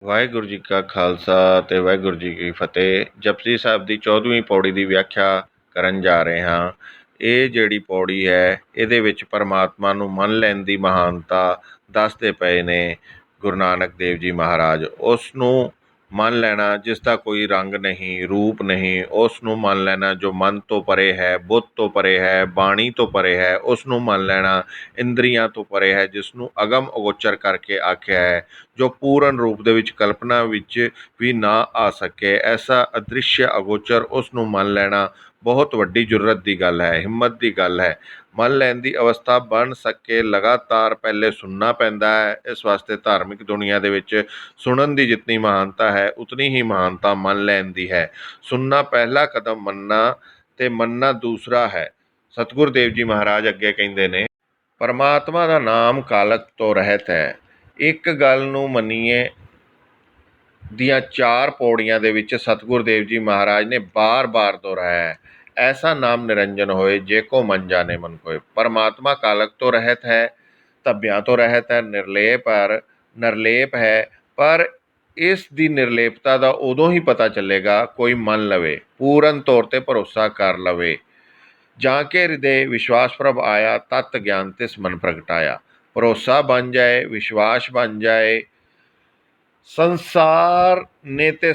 ਵਾਹਿਗੁਰੂ ਜੀ ਕਾ ਖਾਲਸਾ ਅਤੇ ਵਾਹਿਗੁਰੂ ਜੀ ਕੀ ਫਤਿਹ। ਜਪਜੀ ਸਾਹਿਬ ਦੀ 14ਵੀਂ ਪੌੜੀ ਦੀ ਵਿਆਖਿਆ ਕਰਨ ਜਾ ਰਹੇ ਹਾਂ। ਇਹ ਜਿਹੜੀ ਪੌੜੀ ਹੈ, ਇਹਦੇ ਵਿੱਚ ਪਰਮਾਤਮਾ ਨੂੰ ਮੰਨ ਲੈਣ ਦੀ ਮਹਾਨਤਾ ਦੱਸਦੇ ਪਏ ਨੇ ਗੁਰੂ ਨਾਨਕ ਦੇਵ ਜੀ ਮਹਾਰਾਜ। ਉਸ ਨੂੰ ਮੰਨ ਲੈਣਾ ਜਿਸ ਦਾ ਕੋਈ ਰੰਗ ਨਹੀਂ, ਰੂਪ ਨਹੀਂ, ਉਸ ਨੂੰ ਮੰਨ ਲੈਣਾ ਜੋ ਮਨ ਤੋਂ ਪਰੇ ਹੈ, ਬੁੱਧ ਤੋਂ ਪਰੇ ਹੈ, ਬਾਣੀ ਤੋਂ ਪਰੇ ਹੈ, ਉਸ ਨੂੰ ਮੰਨ ਲੈਣਾ ਇੰਦਰੀਆਂ ਤੋਂ ਪਰੇ ਹੈ, ਜਿਸ ਨੂੰ ਅਗਮ ਅਗੋਚਰ ਕਰਕੇ ਆਖਿਆ ਹੈ, ਜੋ ਪੂਰਨ ਰੂਪ ਦੇ ਵਿੱਚ ਕਲਪਨਾ ਵਿੱਚ ਵੀ ਨਾ ਆ ਸਕੇ। ਐਸਾ ਅਦ੍ਰਿਸ਼ ਅਗੋਚਰ ਉਸ ਨੂੰ ਮੰਨ ਲੈਣਾ ਬਹੁਤ ਵੱਡੀ ਜ਼ਰੂਰਤ ਦੀ ਗੱਲ ਹੈ, ਹਿੰਮਤ ਦੀ ਗੱਲ ਹੈ। ਮੰਨ ਲੈਣ ਦੀ ਅਵਸਥਾ ਬਣ ਸਕੇ ਲਗਾਤਾਰ ਪਹਿਲੇ ਸੁਣਨਾ ਪੈਂਦਾ ਹੈ। ਇਸ ਵਾਸਤੇ ਧਾਰਮਿਕ ਦੁਨੀਆ ਦੇ ਵਿੱਚ ਸੁਣਨ ਦੀ ਜਿਤਨੀ ਮਹਾਨਤਾ ਹੈ, ਉਤਨੀ ਹੀ ਮਹਾਨਤਾ ਮੰਨ ਲੈਣ ਦੀ ਹੈ। ਸੁਣਨਾ ਪਹਿਲਾ ਕਦਮ, ਮੰਨਣਾ ਦੂਸਰਾ ਹੈ। ਸਤਿਗੁਰੂ ਦੇਵ ਜੀ ਮਹਾਰਾਜ ਅੱਗੇ ਕਹਿੰਦੇ ਨੇ, ਪਰਮਾਤਮਾ ਦਾ ਨਾਮ ਕਾਲਕ ਤੋਂ ਰਹਿਤ ਹੈ। ਇੱਕ ਗੱਲ ਨੂੰ ਮੰਨੀਏ ਦੀਆਂ 4 ਪੌੜੀਆਂ ਦੇ ਵਿੱਚ ਸਤਿਗੁਰੂ ਦੇਵ ਜੀ ਮਹਾਰਾਜ ਨੇ ਬਾਰ-ਬਾਰ ਦੁਹਰਾਇਆ ਹੈ, ਐਸਾ ਨਾਮ ਨਿਰੰਜਨ ਹੋਏ ਜੇ ਕੋ ਮਨ ਜਾਣੇ ਮਨ ਕੋਏ। ਪਰਮਾਤਮਾ ਕਾਲਕ ਤੋਂ ਰਹਿਤ ਹੈ, ਧੱਬਿਆਂ ਤੋਂ ਰਹਿਤ ਹੈ, ਨਿਰਲੇਪ ਹੈ। ਪਰ ਇਸ ਦੀ ਨਿਰਲੇਪਤਾ ਦਾ ਉਦੋਂ ਹੀ ਪਤਾ ਚੱਲੇਗਾ ਕੋਈ ਮੰਨ ਲਵੇ, ਪੂਰਨ ਤੌਰ 'ਤੇ ਭਰੋਸਾ ਕਰ ਲਵੇ। ਜਾਂ ਕਿ ਹਿਰਦੇ ਵਿਸ਼ਵਾਸ ਪ੍ਰਭ ਆਇਆ, ਤਤ ਗਿਆਨ ਤਿਸ ਮਨ ਪ੍ਰਗਟਾਇਆ। ਭਰੋਸਾ ਬਣ ਜਾਏ, ਵਿਸ਼ਵਾਸ ਬਣ ਜਾਏ। ਸੰਸਾਰ ਨੇ ਤੇ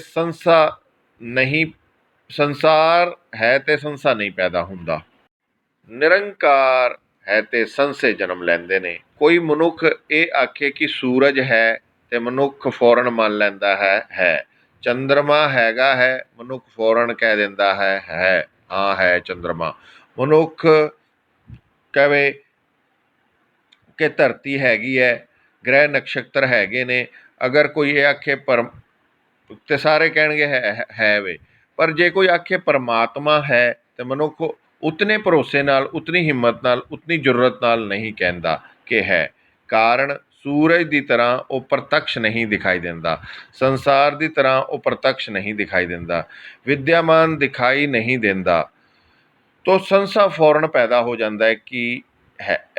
ਸੰਸਾਰ ਹੈ ਤੇ ਸੰਸਾ ਨਹੀਂ ਪੈਦਾ ਹੁੰਦਾ। ਨਿਰੰਕਾਰ ਹੈ ਤੇ ਸੰਸੇ ਜਨਮ ਲੈਂਦੇ ਨੇ। ਕੋਈ ਮਨੁੱਖ ਇਹ ਆਖੇ ਕਿ ਸੂਰਜ ਹੈ ਤੇ ਮਨੁੱਖ ਫੌਰਨ ਮੰਨ ਲੈਂਦਾ ਹੈ। ਚੰਦਰਮਾ ਹੈਗਾ ਹੈ, ਮਨੁੱਖ ਫੌਰਨ ਕਹਿ ਦਿੰਦਾ ਹੈ ਹਾਂ ਹੈ ਚੰਦਰਮਾ। ਮਨੁੱਖ ਕਹੇ ਕਿ ਧਰਤੀ ਹੈਗੀ ਹੈ, ਗ੍ਰਹਿ ਨਕਸ਼ਤਰ ਹੈਗੇ ਨੇ। ਅਗਰ ਕੋਈ ਇਹ ਆਖੇ ਤੇ ਸਾਰੇ ਕਹਿਣਗੇ ਹੈ ਵੇ। ਪਰ ਜੇ ਕੋਈ ਆਖੇ ਪਰਮਾਤਮਾ ਹੈ ਤੇ ਮਨੁੱਖ ਉਤਨੇ ਭਰੋਸੇ ਨਾਲ, ਉਤਨੀ ਹਿੰਮਤ ਨਾਲ, ਉਤਨੀ ਜ਼ਰੂਰਤ ਨਾਲ ਨਹੀਂ ਕਹਿੰਦਾ ਕਿ ਹੈ। ਕਾਰਨ ਸੂਰਜ ਦੀ ਤਰ੍ਹਾਂ ਉਹ ਪ੍ਰਤੱਖ ਨਹੀਂ ਦਿਖਾਈ ਦਿੰਦਾ, ਸੰਸਾਰ ਦੀ ਤਰ੍ਹਾਂ ਉਹ ਪ੍ਰਤੱਖ ਨਹੀਂ ਦਿਖਾਈ ਦਿੰਦਾ, ਵਿਦਿਆਮਾਨ ਦਿਖਾਈ ਨਹੀਂ ਦਿੰਦਾ। ਤੋ ਸੰਸਾ ਫੌਰਨ ਪੈਦਾ ਹੋ ਜਾਂਦਾ ਹੈ ਕਿ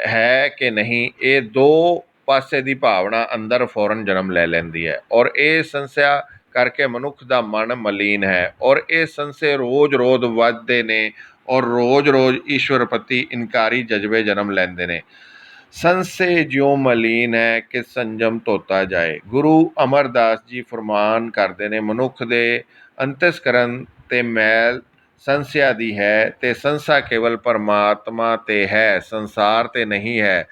ਹੈ ਕਿ ਨਹੀਂ। ਇਹ ਦੋ ਪਾਸੇ ਦੀ ਭਾਵਨਾ ਅੰਦਰ ਫੌਰਨ ਜਨਮ ਲੈ ਲੈਂਦੀ ਹੈ। ਔਰ ਇਹ ਸੰਸਿਆ ਕਰਕੇ ਮਨੁੱਖ ਦਾ ਮਨ ਮਲੀਨ ਹੈ। ਔਰ ਇਹ ਸੰਸੇ ਰੋਜ਼ ਵੱਧਦੇ ਨੇ ਔਰ ਰੋਜ਼ ਈਸ਼ਵਰ ਪ੍ਰਤੀ ਇਨਕਾਰੀ ਜਜ਼ਬੇ ਜਨਮ ਲੈਂਦੇ ਨੇ। ਸੰਸੇ ਜਿਉ ਮਲੀਨ ਹੈ ਕਿ ਸੰਜਮ ਧੋਤਾ ਜਾਏ। ਗੁਰੂ ਅਮਰਦਾਸ ਜੀ ਫਰਮਾਨ ਕਰਦੇ ਨੇ, ਮਨੁੱਖ ਦੇ ਅੰਤਸਕਰਨ ਤੇ ਮੈਲ ਸੰਸਿਆ ਦੀ ਹੈ ਤੇ ਸੰਸਾ ਕੇਵਲ ਪਰਮਾਤਮਾ ਤੇ ਹੈ, ਸੰਸਾਰ ਤੇ ਨਹੀਂ ਹੈ।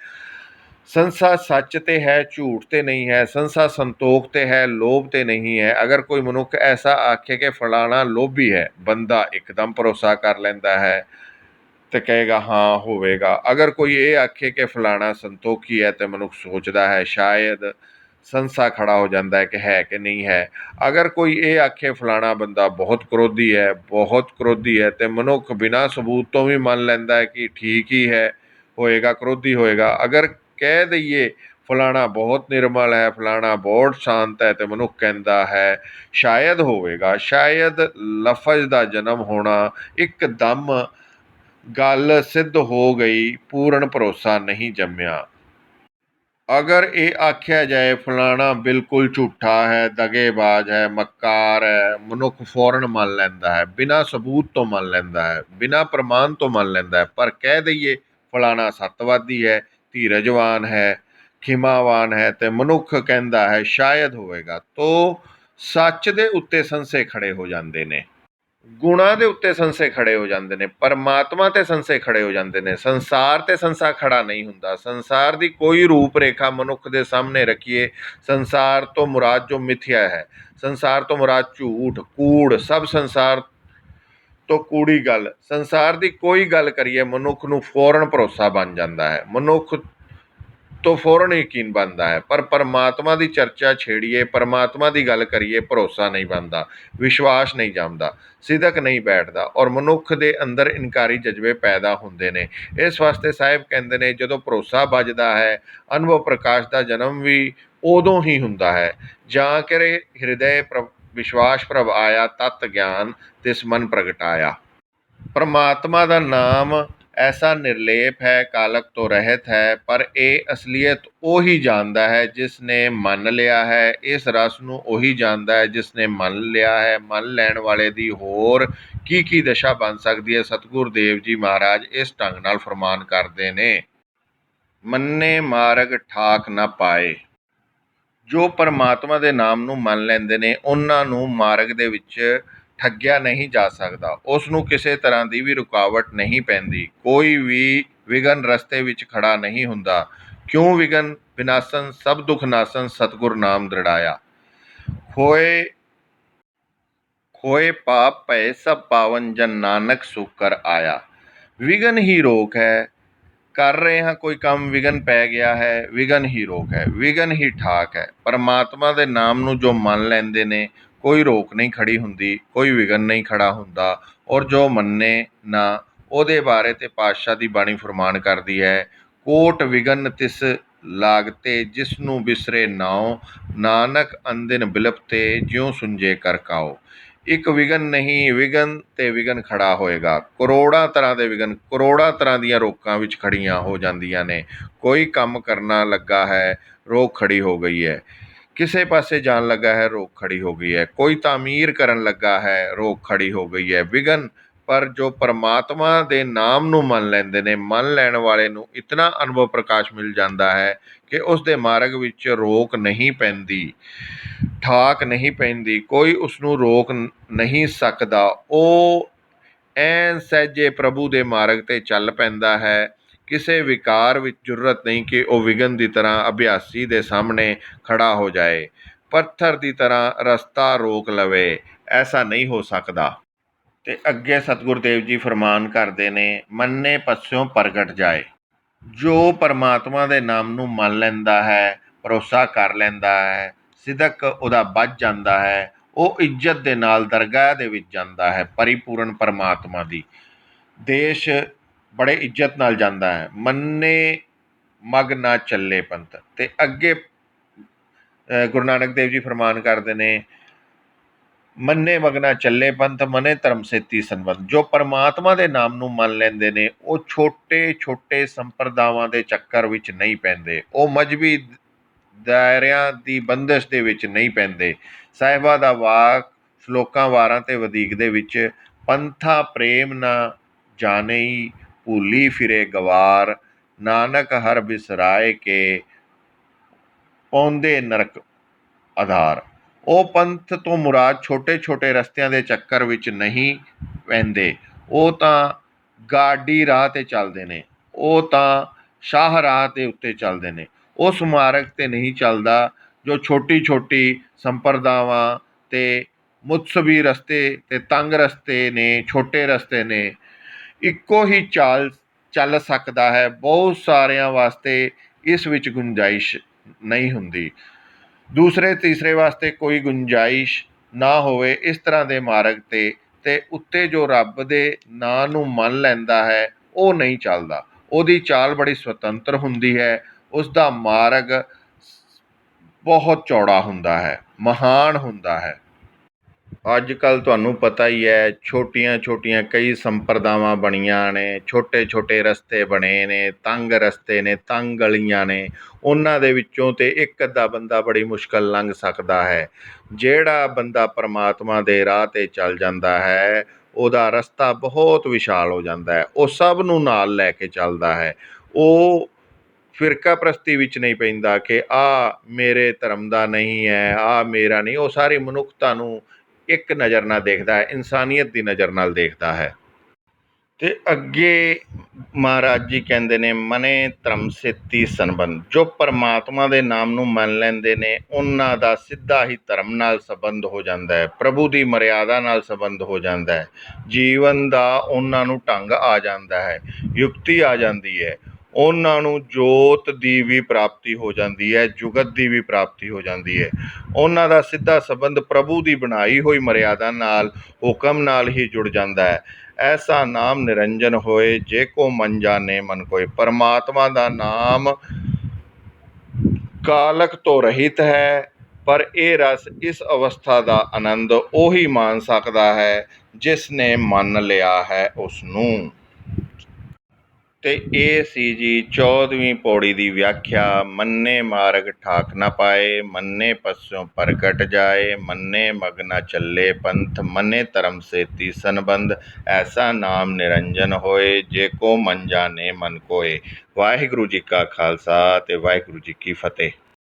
ਸੰਸਾ ਸੱਚ ਤੇ ਹੈ, ਝੂਠ ਤੇ ਨਹੀਂ ਹੈ। ਸੰਸਾ ਸੰਤੋਖ ਤੇ ਹੈ, ਲੋਭ ਤੇ ਨਹੀਂ ਹੈ। ਅਗਰ ਕੋਈ ਮਨੁੱਖ ਐਸਾ ਆਖੇ ਕਿ ਫਲਾਣਾ ਲੋਭੀ ਹੈ, ਬੰਦਾ ਇੱਕਦਮ ਭਰੋਸਾ ਕਰ ਲੈਂਦਾ ਹੈ ਤੇ ਕਹੇਗਾ ਹਾਂ ਹੋਵੇਗਾ। ਅਗਰ ਕੋਈ ਇਹ ਆਖੇ ਕਿ ਫਲਾਣਾ ਸੰਤੋਖੀ ਹੈ ਤੇ ਮਨੁੱਖ ਸੋਚਦਾ ਹੈ, ਸ਼ਾਇਦ ਸੰਸਾ ਖੜਾ ਹੋ ਜਾਂਦਾ ਹੈ ਕਿ ਨਹੀਂ ਹੈ। ਅਗਰ ਕੋਈ ਇਹ ਆਖੇ ਫਲਾਣਾ ਬੰਦਾ ਬਹੁਤ ਕਰੋਧੀ ਹੈ ਤੇ ਮਨੁੱਖ ਬਿਨਾਂ ਸਬੂਤ ਤੋਂ ਵੀ ਮੰਨ ਲੈਂਦਾ ਹੈ ਕਿ ਠੀਕ ਹੀ ਹੈ, ਹੋਏਗਾ, ਕਰੋਧੀ ਹੋਏਗਾ। ਅਗਰ ਕਹਿ ਦਈਏ ਫਲਾਣਾ ਬਹੁਤ ਨਿਰਮਲ ਹੈ, ਫਲਾਣਾ ਬਹੁਤ ਸ਼ਾਂਤ ਹੈ ਤੇ ਮਨੁੱਖ ਕਹਿੰਦਾ ਹੈ ਸ਼ਾਇਦ ਹੋਵੇਗਾ। ਸ਼ਾਇਦ ਲਫ਼ਜ਼ ਦਾ ਜਨਮ ਹੋਣਾ ਇੱਕਦਮ ਗੱਲ ਸਿੱਧ ਹੋ ਗਈ, ਪੂਰਨ ਭਰੋਸਾ ਨਹੀਂ ਜੰਮਿਆ। ਅਗਰ ਇਹ ਆਖਿਆ ਜਾਏ ਫਲਾਣਾ ਬਿਲਕੁਲ ਝੂਠਾ ਹੈ, ਦਗੇਬਾਜ਼ ਹੈ, ਮੱਕਾਰ ਹੈ, ਮਨੁੱਖ ਫੌਰਨ ਮੰਨ ਲੈਂਦਾ ਹੈ, ਬਿਨਾਂ ਸਬੂਤ ਤੋਂ ਮੰਨ ਲੈਂਦਾ ਹੈ, ਬਿਨਾਂ ਪ੍ਰਮਾਣ ਤੋਂ ਮੰਨ ਲੈਂਦਾ ਹੈ। ਪਰ ਕਹਿ ਦਈਏ ਫਲਾਣਾ ਸੱਤਵਾਦੀ ਹੈ, ਧੀਰਜਵਾਨ ਹੈ, ਖਿਮਾਵਾਨ ਹੈ ਤੇ ਮਨੁੱਖ ਕਹਿੰਦਾ ਹੈ ਸ਼ਾਇਦ ਹੋਵੇਗਾ। ਤੋ ਸੱਚ ਦੇ ਉੱਤੇ ਸੰਸੇ ਖੜੇ ਹੋ ਜਾਂਦੇ ਨੇ, ਗੁਣਾਂ ਦੇ ਉੱਤੇ ਸੰਸੇ ਖੜੇ ਹੋ ਜਾਂਦੇ ਨੇ, ਪਰਮਾਤਮਾ ਤੇ ਸੰਸੇ ਖੜੇ ਹੋ ਜਾਂਦੇ ਨੇ। ਸੰਸਾਰ ਤੇ ਸੰਸਾ ਖੜਾ ਨਹੀਂ ਹੁੰਦਾ। ਸੰਸਾਰ ਦੀ ਕੋਈ ਰੂਪ ਰੇਖਾ ਮਨੁੱਖ ਦੇ ਸਾਹਮਣੇ ਰੱਖੀਏ, ਸੰਸਾਰ ਤੋਂ ਮੁਰਾਦ ਜੋ ਮਿਥਿਆ ਹੈ, ਸੰਸਾਰ ਤੋਂ ਮੁਰਾਦ ਝੂਠ, ਕੂੜ, ਸਭ ਸੰਸਾਰ ਤੋਂ ਕੂੜੀ ਗੱਲ, ਸੰਸਾਰ ਦੀ ਕੋਈ ਗੱਲ ਕਰੀਏ ਮਨੁੱਖ ਨੂੰ ਫੌਰਨ ਭਰੋਸਾ ਬਣ ਜਾਂਦਾ ਹੈ, ਮਨੁੱਖ ਤੋਂ ਫੌਰਨ ਯਕੀਨ ਬਣਦਾ ਹੈ। ਪਰ ਪਰਮਾਤਮਾ ਦੀ ਚਰਚਾ ਛੇੜੀਏ, ਪਰਮਾਤਮਾ ਦੀ ਗੱਲ ਕਰੀਏ, ਭਰੋਸਾ ਨਹੀਂ ਬਣਦਾ, ਵਿਸ਼ਵਾਸ ਨਹੀਂ ਜੰਮਦਾ, ਸਿਦਕ ਨਹੀਂ ਬੈਠਦਾ ਔਰ ਮਨੁੱਖ ਦੇ ਅੰਦਰ ਇਨਕਾਰੀ ਜਜ਼ਬੇ ਪੈਦਾ ਹੁੰਦੇ ਨੇ। ਇਸ ਵਾਸਤੇ ਸਾਹਿਬ ਕਹਿੰਦੇ ਨੇ, ਜਦੋਂ ਭਰੋਸਾ ਵੱਜਦਾ ਹੈ, ਅਨੁਭਵ ਪ੍ਰਕਾਸ਼ ਦਾ ਜਨਮ ਵੀ ਉਦੋਂ ਹੀ ਹੁੰਦਾ ਹੈ। ਜਾਂ ਕਿ ਹਿਰਦੇ ਵਿਸ਼ਵਾਸ ਪ੍ਰਭ ਆਇਆ, ਤਤ ਗਿਆਨ ਤਿਸ ਮਨ ਪ੍ਰਗਟਾਇਆ। ਪਰਮਾਤਮਾ ਦਾ ਨਾਮ ਐਸਾ ਨਿਰਲੇਪ ਹੈ, ਕਾਲਕ ਤੋਂ ਰਹਿਤ ਹੈ, ਪਰ ਇਹ ਅਸਲੀਅਤ ਉਹੀ ਜਾਣਦਾ ਹੈ ਜਿਸ ਨੇ ਮੰਨ ਲਿਆ ਹੈ। ਇਸ ਰਸ ਨੂੰ ਉਹੀ ਜਾਣਦਾ ਹੈ ਜਿਸ ਨੇ ਮੰਨ ਲਿਆ ਹੈ। ਮੰਨ ਲੈਣ ਵਾਲੇ ਦੀ ਹੋਰ ਕੀ ਦਸ਼ਾ ਬਣ ਸਕਦੀ ਹੈ। ਸਤਿਗੁਰ ਦੇਵ ਜੀ ਮਹਾਰਾਜ ਇਸ ਢੰਗ ਨਾਲ ਫਰਮਾਨ ਕਰਦੇ ਨੇ, ਮੰਨੇ ਮਾਰਗ ਠਾਕ ਨਾ ਪਾਏ। ਜੋ ਪਰਮਾਤਮਾ ਦੇ ਨਾਮ ਨੂੰ ਮੰਨ ਲੈਂਦੇ ਨੇ ਉਹਨਾਂ ਨੂੰ ਮਾਰਗ ਦੇ ਵਿੱਚ ਠੱਗਿਆ ਨਹੀਂ ਜਾ ਸਕਦਾ। ਉਸ ਨੂੰ ਕਿਸੇ ਤਰ੍ਹਾਂ ਦੀ ਵੀ ਰੁਕਾਵਟ ਨਹੀਂ ਪੈਂਦੀ। ਕੋਈ ਵੀ ਵਿਘਨ ਰਸਤੇ ਵਿੱਚ ਖੜਾ ਨਹੀਂ ਹੁੰਦਾ। ਕਿਉਂ ਵਿਘਨ ਵਿਨਾਸਨ ਸਭ ਦੁਖ ਨਾਸਨ, ਸਤਿਗੁਰ ਨਾਮ ਦ੍ਰਿੜਾਇਆ। ਖੋਏ ਪਾਪ ਭਏ ਸਭ ਪਾਵਨ, ਜਨ ਨਾਨਕ ਸੁਖ ਕਰ ਆਇਆ। ਵਿਘਨ ਹੀ ਰੋਕ ਹੈ। ਕਰ ਰਹੇ ਹਾਂ ਕੋਈ ਕੰਮ, ਵਿਘਨ ਪੈ ਗਿਆ ਹੈ, ਵਿਘਨ ਹੀ ਰੋਕ ਹੈ, ਵਿਘਨ ਹੀ ਠਾਕ ਹੈ। ਪਰਮਾਤਮਾ ਦੇ ਨਾਮ ਨੂੰ ਜੋ ਮੰਨ ਲੈਂਦੇ ਨੇ ਕੋਈ ਰੋਕ ਨਹੀਂ ਖੜੀ ਹੁੰਦੀ, ਕੋਈ ਵਿਘਨ ਨਹੀਂ ਖੜਾ ਹੁੰਦਾ। ਔਰ ਜੋ ਮੰਨੇ ਨਾ ਉਹਦੇ ਬਾਰੇ ਤੇ ਪਾਤਸ਼ਾਹ ਦੀ ਬਾਣੀ ਫਰਮਾਨ ਕਰਦੀ ਹੈ, ਕੋਟ ਵਿਘਨ ਤਿਸ ਲਾਗਤੇ, ਜਿਸ ਨੂੰ ਬਿਸਰੇ ਨਾਉ, ਨਾਨਕ ਅੰਦਿਨ ਬਿਲਪਤੇ, ਜਿਉ ਸੁੰਝੇ ਕਰ ਕਾਉ। ਇੱਕ ਵਿਘਨ ਨਹੀਂ, ਵਿਘਨ ਤੇ ਵਿਘਨ ਖੜਾ ਹੋਏਗਾ। ਕਰੋੜਾਂ ਤਰ੍ਹਾਂ ਦੇ ਵਿਘਨ ਕਰੋੜਾਂ ਤਰ੍ਹਾਂ ਦੀਆਂ ਰੋਕਾਂ ਵਿੱਚ ਖੜੀਆਂ ਹੋ ਜਾਂਦੀਆਂ ਨੇ। ਕੋਈ ਕੰਮ ਕਰਨਾ ਲੱਗਾ ਹੈ, ਰੋਕ ਖੜੀ ਹੋ ਗਈ ਹੈ। ਕਿਸੇ ਪਾਸੇ ਜਾਣ ਲੱਗਾ ਹੈ, ਰੋਕ ਖੜੀ ਹੋ ਗਈ ਹੈ। ਕੋਈ ਤਾਮੀਰ ਕਰਨ ਲੱਗਾ ਹੈ, ਰੋਕ ਖੜੀ ਹੋ ਗਈ ਹੈ। ਵਿਘਨ ਪਰ ਜੋ ਪਰਮਾਤਮਾ ਦੇ ਨਾਮ ਨੂੰ ਮੰਨ ਲੈਂਦੇ ਨੇ, ਮੰਨ ਲੈਣ ਵਾਲੇ ਨੂੰ ਇਤਨਾ ਅਨੁਭਵ ਪ੍ਰਕਾਸ਼ ਮਿਲ ਜਾਂਦਾ ਹੈ ਕਿ ਉਸ ਦੇ ਮਾਰਗ ਵਿੱਚ ਰੋਕ ਨਹੀਂ ਪੈਂਦੀ, ਠਾਕ ਨਹੀਂ ਪੈਂਦੀ, ਕੋਈ ਉਸ ਨੂੰ ਰੋਕ ਨਹੀਂ ਸਕਦਾ। ਉਹ ਐਨ ਸਹਿਜੇ ਪ੍ਰਭੂ ਦੇ ਮਾਰਗ 'ਤੇ ਚੱਲ ਪੈਂਦਾ ਹੈ। ਕਿਸੇ ਵਿਕਾਰ ਵਿੱਚ ਜ਼ਰੂਰਤ ਨਹੀਂ ਕਿ ਉਹ ਵਿਘਨ ਦੀ ਤਰ੍ਹਾਂ ਅਭਿਆਸੀ ਦੇ ਸਾਹਮਣੇ ਖੜਾ ਹੋ ਜਾਏ, ਪੱਥਰ ਦੀ ਤਰ੍ਹਾਂ ਰਸਤਾ ਰੋਕ ਲਵੇ, ਐਸਾ ਨਹੀਂ ਹੋ ਸਕਦਾ। ਤੇ ਅੱਗੇ ਸਤਿਗੁਰ ਦੇਵ ਜੀ ਫਰਮਾਨ ਕਰਦੇ ਨੇ, ਮੰਨੇ ਪੱਸਿਓਂ ਪ੍ਰਗਟ ਜਾਏ। ਜੋ ਪਰਮਾਤਮਾ ਦੇ ਨਾਮ ਨੂੰ ਮੰਨ ਲੈਂਦਾ ਹੈ, ਭਰੋਸਾ ਕਰ ਲੈਂਦਾ ਹੈ, ਸਿਦਕ ਉਹਦਾ ਵੱਧ ਜਾਂਦਾ ਹੈ, ਉਹ ਇੱਜ਼ਤ ਦੇ ਨਾਲ ਦਰਗਾਹ ਦੇ ਵਿੱਚ ਜਾਂਦਾ ਹੈ। ਪਰਿਪੂਰਨ ਪਰਮਾਤਮਾ ਦੀ ਦੇਸ਼ ਬੜੇ ਇੱਜ਼ਤ ਨਾਲ ਜਾਂਦਾ ਹੈ। ਮੰਨੇ ਮਗ ਨਾ ਚੱਲੇ ਪੰਥ। ਤੇ ਅੱਗੇ ਗੁਰੂ ਨਾਨਕ ਦੇਵ ਜੀ ਫਰਮਾਨ ਕਰਦੇ ਨੇ, ਮੰਨੇ ਮਗਨਾ ਚੱਲੇ ਪੰਥ, ਮਨੇ ਧਰਮ ਸੇਤੀ ਸੰਬੰਧ। ਜੋ ਪਰਮਾਤਮਾ ਦੇ ਨਾਮ ਨੂੰ ਮੰਨ ਲੈਂਦੇ ਨੇ ਉਹ ਛੋਟੇ ਛੋਟੇ ਸੰਪਰਦਾਵਾਂ ਦੇ ਚੱਕਰ ਵਿੱਚ ਨਹੀਂ ਪੈਂਦੇ, ਉਹ ਮਜ਼ਹਬੀ ਦਾਇਰਿਆਂ ਦੀ ਬੰਦਸ਼ ਦੇ ਵਿੱਚ ਨਹੀਂ ਪੈਂਦੇ। ਸਾਹਿਬਾਂ ਦਾ ਵਾਕ ਸ਼ਲੋਕਾਂ ਵਾਰਾਂ ਤੇ ਵਧੀਕ ਦੇ ਵਿੱਚ, ਪੰਥਾ ਪ੍ਰੇਮ ਨਾ ਜਾਣਈ, ਭੂਲੀ ਫਿਰੇ ਗਵਾਰ, ਨਾਨਕ ਹਰ ਬਿਸਰਾਏ ਕੇ, ਪਾਉਂਦੇ ਨਰਕ ਆਧਾਰ। ਉਹ ਪੰਥ ਤੋਂ ਮੁਰਾਦ ਛੋਟੇ ਛੋਟੇ ਰਸਤਿਆਂ ਦੇ ਚੱਕਰ ਵਿੱਚ ਨਹੀਂ ਪੈਂਦੇ। ਉਹ ਤਾਂ ਗਾਡੀ ਰਾਹ 'ਤੇ ਚੱਲਦੇ ਨੇ, ਉਹ ਤਾਂ ਸ਼ਾਹ ਰਾਹ ਦੇ ਉੱਤੇ ਚੱਲਦੇ ਨੇ। ਉਸ ਮਾਰਗ 'ਤੇ ਨਹੀਂ ਚੱਲਦਾ ਜੋ ਛੋਟੀ ਛੋਟੀ ਸੰਪਰਦਾਵਾਂ ਅਤੇ ਮੁਤਸਬੀ ਰਸਤੇ ਅਤੇ ਤੰਗ ਰਸਤੇ ਨੇ, ਛੋਟੇ ਰਸਤੇ ਨੇ। ਇੱਕੋ ਹੀ ਚਾਲ ਚੱਲ ਸਕਦਾ ਹੈ, ਬਹੁਤ ਸਾਰਿਆਂ ਵਾਸਤੇ ਇਸ ਵਿੱਚ ਗੁੰਜਾਇਸ਼ ਨਹੀਂ ਹੁੰਦੀ। ਦੂਸਰੇ ਤੀਸਰੇ ਵਾਸਤੇ ਕੋਈ ਗੁੰਜਾਇਸ਼ ਨਾ ਹੋਵੇ ਇਸ ਤਰ੍ਹਾਂ ਦੇ ਮਾਰਗ 'ਤੇ ਉੱਤੇ ਜੋ ਰੱਬ ਦੇ ਨਾਂ ਨੂੰ ਮੰਨ ਲੈਂਦਾ ਹੈ ਉਹ ਨਹੀਂ ਚੱਲਦਾ। ਉਹਦੀ ਚਾਲ ਬੜੀ ਸੁਤੰਤਰ ਹੁੰਦੀ ਹੈ, ਉਸ ਦਾ ਮਾਰਗ ਬਹੁਤ ਚੌੜਾ ਹੁੰਦਾ ਹੈ, ਮਹਾਨ ਹੁੰਦਾ ਹੈ। ਅੱਜ ਕੱਲ੍ਹ ਤੁਹਾਨੂੰ ਪਤਾ ਹੀ ਹੈ, ਛੋਟੀਆਂ ਛੋਟੀਆਂ ਕਈ ਸੰਪਰਦਾਵਾਂ ਬਣੀਆਂ ਨੇ, ਛੋਟੇ ਛੋਟੇ ਰਸਤੇ ਬਣੇ ਨੇ, ਤੰਗ ਰਸਤੇ ਨੇ, ਤੰਗ ਗਲੀਆਂ ਨੇ। ਉਹਨਾਂ ਦੇ ਵਿੱਚੋਂ ਤਾਂ ਇੱਕ ਅੱਧਾ ਬੰਦਾ ਬੜੀ ਮੁਸ਼ਕਲ ਲੰਘ ਸਕਦਾ ਹੈ। ਜਿਹੜਾ ਬੰਦਾ ਪਰਮਾਤਮਾ ਦੇ ਰਾਹ 'ਤੇ ਚੱਲ ਜਾਂਦਾ ਹੈ ਉਹਦਾ ਰਸਤਾ ਬਹੁਤ ਵਿਸ਼ਾਲ ਹੋ ਜਾਂਦਾ ਹੈ। ਉਹ ਸਭ ਨੂੰ ਨਾਲ ਲੈ ਕੇ ਚੱਲਦਾ ਹੈ। ਉਹ ਫਿਰਕਾ ਪ੍ਰਸਤੀ ਵਿੱਚ ਨਹੀਂ ਪੈਂਦਾ ਕਿ ਆਹ ਮੇਰੇ ਧਰਮ ਦਾ ਨਹੀਂ ਹੈ, ਆਹ ਮੇਰਾ ਨਹੀਂ। ਉਹ ਸਾਰੀ ਮਨੁੱਖਤਾ ਨੂੰ ਇੱਕ ਨਜ਼ਰ ਨਾਲ ਦੇਖਦਾ ਹੈ, ਇਨਸਾਨੀਅਤ ਦੀ ਨਜ਼ਰ ਨਾਲ ਦੇਖਦਾ ਹੈ। ਤੇ ਅੱਗੇ ਮਹਾਰਾਜ ਜੀ ਕਹਿੰਦੇ ਨੇ, ਮਨੇ ਧਰਮ ਸੇਤੀ ਸੰਬੰਧ। ਜੋ ਪਰਮਾਤਮਾ ਦੇ ਨਾਮ ਨੂੰ ਮੰਨ ਲੈਂਦੇ ਨੇ ਉਹਨਾਂ ਦਾ ਸਿੱਧਾ ਹੀ ਧਰਮ ਨਾਲ ਸੰਬੰਧ ਹੋ ਜਾਂਦਾ ਹੈ, ਪ੍ਰਭੂ ਦੀ ਮਰਿਆਦਾ ਨਾਲ ਸੰਬੰਧ ਹੋ ਜਾਂਦਾ ਹੈ। ਜੀਵਨ ਦਾ ਉਹਨਾਂ ਨੂੰ ਢੰਗ ਆ ਜਾਂਦਾ ਹੈ, ਯੁਕਤੀ ਆ ਜਾਂਦੀ ਹੈ। ਉਹਨਾਂ ਨੂੰ ਜੋਤ ਦੀ ਵੀ ਪ੍ਰਾਪਤੀ ਹੋ ਜਾਂਦੀ ਹੈ, ਜੁਗਤ ਦੀ ਵੀ ਪ੍ਰਾਪਤੀ ਹੋ ਜਾਂਦੀ ਹੈ। ਉਹਨਾਂ ਦਾ ਸਿੱਧਾ ਸੰਬੰਧ ਪ੍ਰਭੂ ਦੀ ਬਣਾਈ ਹੋਈ ਮਰਿਆਦਾ ਨਾਲ, ਹੁਕਮ ਨਾਲ ਹੀ ਜੁੜ ਜਾਂਦਾ ਹੈ। ਐਸਾ ਨਾਮ ਨਿਰੰਜਨ ਹੋਏ, ਜੇ ਕੋ ਮਨ ਜਾਣੇ ਮਨ ਕੋਇ। ਪਰਮਾਤਮਾ ਦਾ ਨਾਮ ਕਾਲਕ ਤੋਂ ਰਹਿਤ ਹੈ, ਪਰ ਇਹ ਰਸ, ਇਸ ਅਵਸਥਾ ਦਾ ਆਨੰਦ ਉਹੀ ਮਾਣ ਸਕਦਾ ਹੈ ਜਿਸ ਨੇ ਮੰਨ ਲਿਆ ਹੈ ਉਸ ਨੂੰ। ਤੇ ਇਹ ਸੀ ਜੀ 14ਵੀਂ ਪੌੜੀ ਦੀ ਵਿਆਖਿਆ। ਮੰਨੇ ਮਾਰਗ ਠਾਕ ਨਾ ਪਾਏ, ਮੰਨੇ ਪਸੋਂ ਪ੍ਰਗਟ ਜਾਏ, ਮੰਨੇ ਮਗ ਨਾ ਚੱਲੇ ਪੰਥ, ਮੰਨੇ ਧਰਮ ਸੇ ਤੀਸਨ ਬੰਧ, ਐਸਾ ਨਾਮ ਨਿਰੰਜਨ ਹੋਏ, ਜੇ ਕੋ ਮਨ ਜਾਣੇ ਮਨ ਕੋਏ। ਵਾਹਿਗੁਰੂ ਜੀ ਕਾ ਖਾਲਸਾ ਤੇ ਵਾਹਿਗੁਰੂ ਜੀ ਕੀ ਫਤਿਹ।